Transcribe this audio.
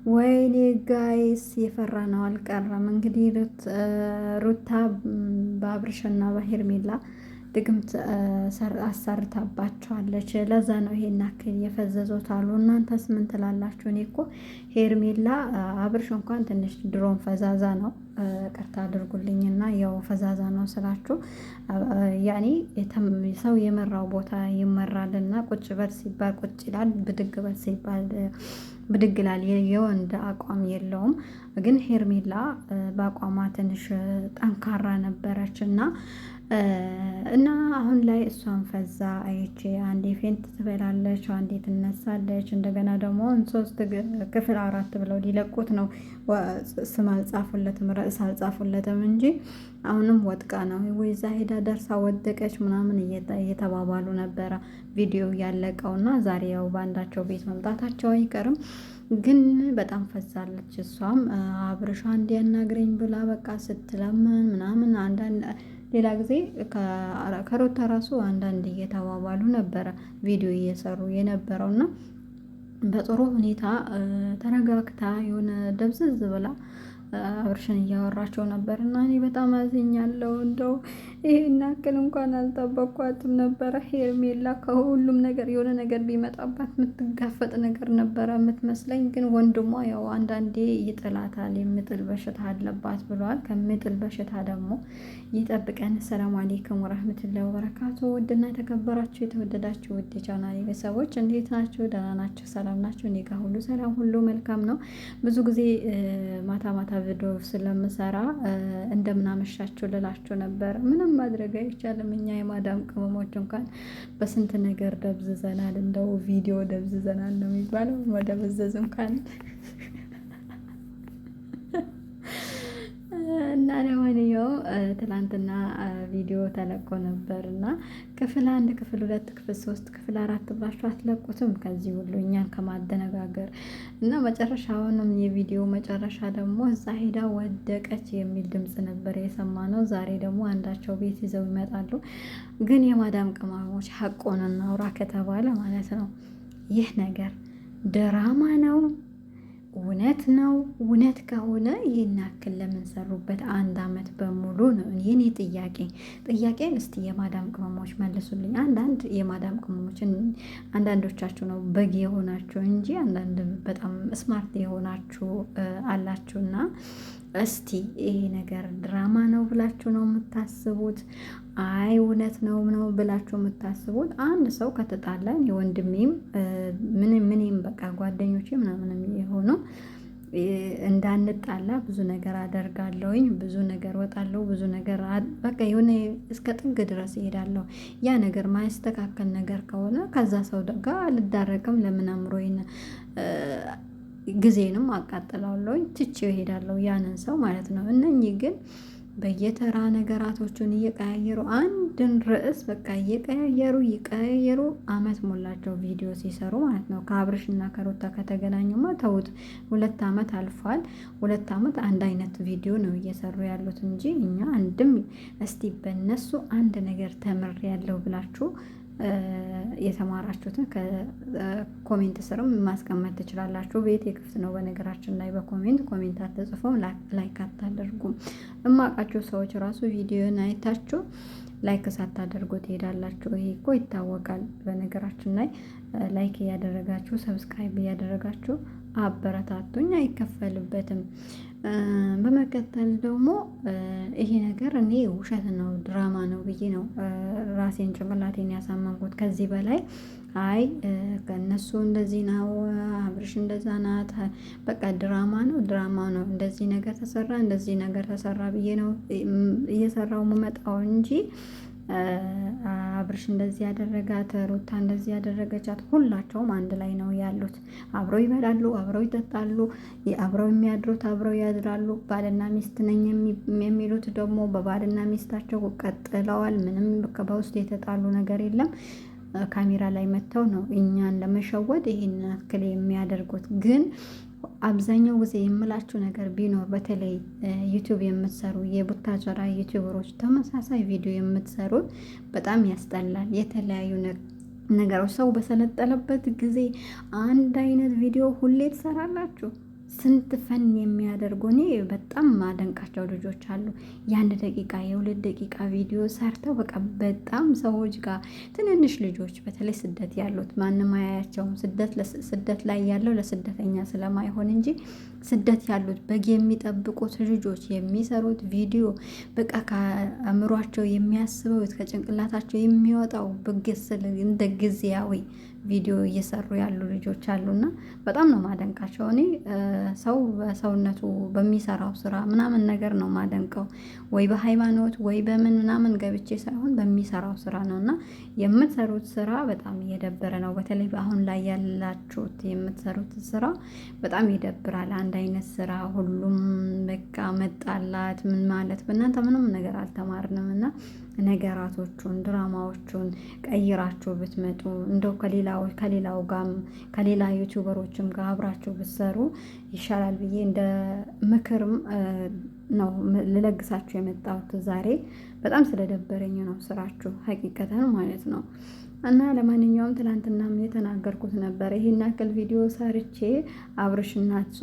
ወይኔ ጋይስ የፈራ ነው አልቀረም። እንግዲህ ሩታ በአብርሽና በሄርሜላ ድግምት አሰርታባቸዋለች። ለዛ ነው ይሄን ያክል የፈዘዙት አሉ። እናንተስ ምን ትላላችሁ? እኔ እኮ ሄርሜላ አብርሽ እንኳን ትንሽ ድሮን ፈዛዛ ነው፣ ቅርታ አድርጉልኝና ያው ፈዛዛ ነው ስላችሁ ያኔ ሰው የመራው ቦታ ይመራልና ቁጭ በል ሲባል ቁጭ ይላል፣ ብድግ በል ሲባል ብድግ ይላል። የወንድ አቋም የለውም። ግን ሄርሜላ በአቋሟ ትንሽ ጠንካራ ነበረች እና አሁን ላይ እሷን ፈዛ አይቼ አንዴ ፌንት ትበላለች፣ አንዴ ትነሳለች። እንደገና ደግሞ 3 ክፍል 4 ብለው ሊለቁት ነው። ስም አልጻፉለትም፣ ርዕስ አልጻፉለትም እንጂ አሁንም ወጥቃ ነው ወይ እዛ ሄዳ ደርሳ ወደቀች ምናምን እየተባባሉ ነበረ ቪዲዮ ያለቀውና ዛሬ ያው በአንዳቸው ቤት መምጣታቸው አይቀርም። ግን በጣም ፈዛለች። እሷም አብርሽ አንዴ ያናግረኝ ብላ በቃ ስትለምን ምናምን አንዳንድ ሌላ ጊዜ ከሩታ ራሱ አንዳንድ እየተባባሉ ነበረ ቪዲዮ እየሰሩ የነበረውና በጥሩ ሁኔታ ተረጋግታ የሆነ ደብዝዝ ብላ አብርሽን እያወራቸው ነበር እና እኔ በጣም አዝኛለሁ። እንደው ይሄን ያክል እንኳን አልጠበኳትም ነበረ። ሄርሜላ ከሁሉም ነገር የሆነ ነገር ቢመጣባት የምትጋፈጥ ነገር ነበረ የምትመስለኝ። ግን ወንድሟ ያው አንዳንዴ ይጥላታል፣ የሚጥል በሽታ አለባት ብለዋል። ከሚጥል በሽታ ደግሞ ይጠብቀን። ሰላም አለይኩም ወራህመቱላሂ ወበረካቱ። ውድና የተከበራችሁ የተወደዳችሁ ውድ ቻናሌ ቤተሰቦች እንዴት ናችሁ? ደህና ናችሁ? ሰላም ናችሁ? እኔ ጋር ሁሉ ሰላም፣ ሁሉ መልካም ነው። ብዙ ጊዜ ማታ ማታ ቪዲዮ ስለምሰራ እንደምናመሻችሁ ልላችሁ ነበር። ምንም ማድረግ አይቻልም። እኛ የማዳም ቅመሞች እንኳን በስንት ነገር ደብዝዘናል። እንደው ቪዲዮ ደብዝዘናል ነው የሚባለው። መደበዘዝ እንኳን እና ለማንኛውም ትላንትና ቪዲዮ ተለቆ ነበር እና ክፍል 1 ክፍል 2 ክፍል 3 ክፍል 4 ብላችሁ አትለቁትም? ከዚህ ሁሉ እኛን ከማደነጋገር እና መጨረሻውንም የቪዲዮ መጨረሻ ደግሞ እዛ ሄዳ ወደቀች የሚል ድምፅ ነበር የሰማነው። ዛሬ ደግሞ አንዳቸው ቤት ይዘው ይመጣሉ። ግን የማዳም ቅመሞች ሀቆን እናውራ ከተባለ ማለት ነው ይህ ነገር ድራማ ነው እውነት ነው? እውነት ከሆነ ይህን ያክል ለምን ሰሩበት? 1 አመት በሙሉ ነው የኔ ጥያቄን እስቲ የማዳም ቅመሞች መልሱልኝ። አንዳንድ የማዳም ቅመሞችን አንዳንዶቻችሁ ነው በግ የሆናችሁ እንጂ አንዳንድ በጣም ስማርት የሆናችሁ አላችሁና እስቲ ይሄ ነገር ድራማ ነው ብላችሁ ነው የምታስቡት? አይ እውነት ነው ብላችሁ የምታስቡት? አንድ ሰው ከተጣላን የወንድሜም ምንም በቃ ጓደኞቼ ምናምን የሆነው እንዳንጣላ ብዙ ነገር አደርጋለሁኝ፣ ብዙ ነገር ወጣለሁ፣ ብዙ ነገር በቃ የሆነ እስከ ጥግ ድረስ ይሄዳለሁ። ያ ነገር ማያስተካከል ነገር ከሆነ ከዛ ሰው ጋር አልዳረቅም። ለምን አምሮይን ጊዜንም አቃጥላለሁኝ፣ ትቼው እሄዳለሁ ያንን ሰው ማለት ነው። እነኚህ ግን በየተራ ነገራቶቹን እየቀያየሩ አንድን ርዕስ በቃ እየቀያየሩ አመት ሞላቸው ቪዲዮ ሲሰሩ ማለት ነው። ከአብርሽ እና ከሩታ ከተገናኙማ ተውት፣ 2 አመት አልፏል። 2 አመት አንድ አይነት ቪዲዮ ነው እየሰሩ ያሉት እንጂ እኛ አንድም እስቲ በነሱ አንድ ነገር ተምር ያለው ብላችሁ የተማራችሁትን ከኮሜንት ስርም ማስቀመጥ ትችላላችሁ። ቤት የክፍት ነው በነገራችን ላይ። በኮሜንት አትጽፉም፣ ላይክ አታደርጉም። እማቃችሁ ሰዎች ራሱ ቪዲዮን አይታችሁ ላይክ ሳታደርጉ ትሄዳላችሁ። ይሄ እኮ ይታወቃል። በነገራችን ላይ ላይክ እያደረጋችሁ ሰብስክራይብ እያደረጋችሁ አበረታቱኝ፣ አይከፈልበትም። በመቀጠል ደግሞ ይሄ ነገር እኔ ውሸት ነው ድራማ ነው ብዬ ነው ራሴን ጭንቅላቴን ያሳመንኩት። ከዚህ በላይ አይ ከእነሱ እንደዚህ ነው፣ አብርሽ እንደዛ ናት፣ በቃ ድራማ ነው እንደዚህ ነገር ተሰራ ብዬ ነው እየሰራው የምመጣው እንጂ አብርሽ እንደዚህ ያደረጋት፣ ሩታ እንደዚህ ያደረገቻት፣ ሁላቸውም አንድ ላይ ነው ያሉት። አብረው ይበላሉ፣ አብረው ይጠጣሉ፣ አብረው የሚያድሩት አብረው ያድራሉ። ባልና ሚስት ነኝ የሚሉት ደግሞ በባልና ሚስታቸው ቀጥለዋል። ምንም በውስጥ የተጣሉ ነገር የለም። ካሜራ ላይ መጥተው ነው እኛን ለመሸወድ ይሄን ያክል የሚያደርጉት። ግን አብዛኛው ጊዜ የምላችሁ ነገር ቢኖር በተለይ ዩቲዩብ የምትሰሩ የቡታጀራ ዩቲዩበሮች ተመሳሳይ ቪዲዮ የምትሰሩት በጣም ያስጠላል። የተለያዩ ነገሮች ሰው በሰለጠለበት ጊዜ አንድ አይነት ቪዲዮ ሁሌ ትሰራላችሁ። ስንት ፈን የሚያደርጉ እኔ በጣም ማደንቃቸው ልጆች አሉ። የአንድ ደቂቃ የሁለት ደቂቃ ቪዲዮ ሰርተው በቃ በጣም ሰዎች ጋር ትንንሽ ልጆች በተለይ ስደት ያሉት ማንም አያያቸውም። ስደት ላይ ያለው ለስደተኛ ስለማይሆን እንጂ ስደት ያሉት በግ የሚጠብቁት ልጆች የሚሰሩት ቪዲዮ በቃ ከአእምሯቸው የሚያስበው ከጭንቅላታቸው የሚወጣው ብግስል እንደ ጊዜያዊ ቪዲዮ እየሰሩ ያሉ ልጆች አሉና በጣም ነው ማደንቃቸው። እኔ ሰው በሰውነቱ በሚሰራው ስራ ምናምን ነገር ነው ማደንቀው። ወይ በሃይማኖት ወይ በምን ምናምን ገብቼ ሳይሆን በሚሰራው ስራ ነው። እና የምትሰሩት ስራ በጣም እየደበረ ነው። በተለይ አሁን ላይ ያላችሁት የምትሰሩት ስራ በጣም ይደብራል። አንድ አይነት ስራ ሁሉም በቃ መጣላት ምን ማለት በእናንተ ምንም ነገር አልተማርንም እና ነገራቶቹን ድራማዎቹን ቀይራችሁ ብትመጡ እንደው ከሌላው ጋር ከሌላ ዩቲዩበሮችም ጋር አብራችሁ ብትሰሩ ይሻላል ብዬ እንደ ምክርም ነው ልለግሳችሁ የመጣሁት ዛሬ። በጣም ስለደበረኝ ነው ስራችሁ ሀቂቀተን ማለት ነው። እና ለማንኛውም ትናንትናም የተናገርኩት ነበር ይሄን ያክል ቪዲዮ ሰርቼ አብርሽና እሷ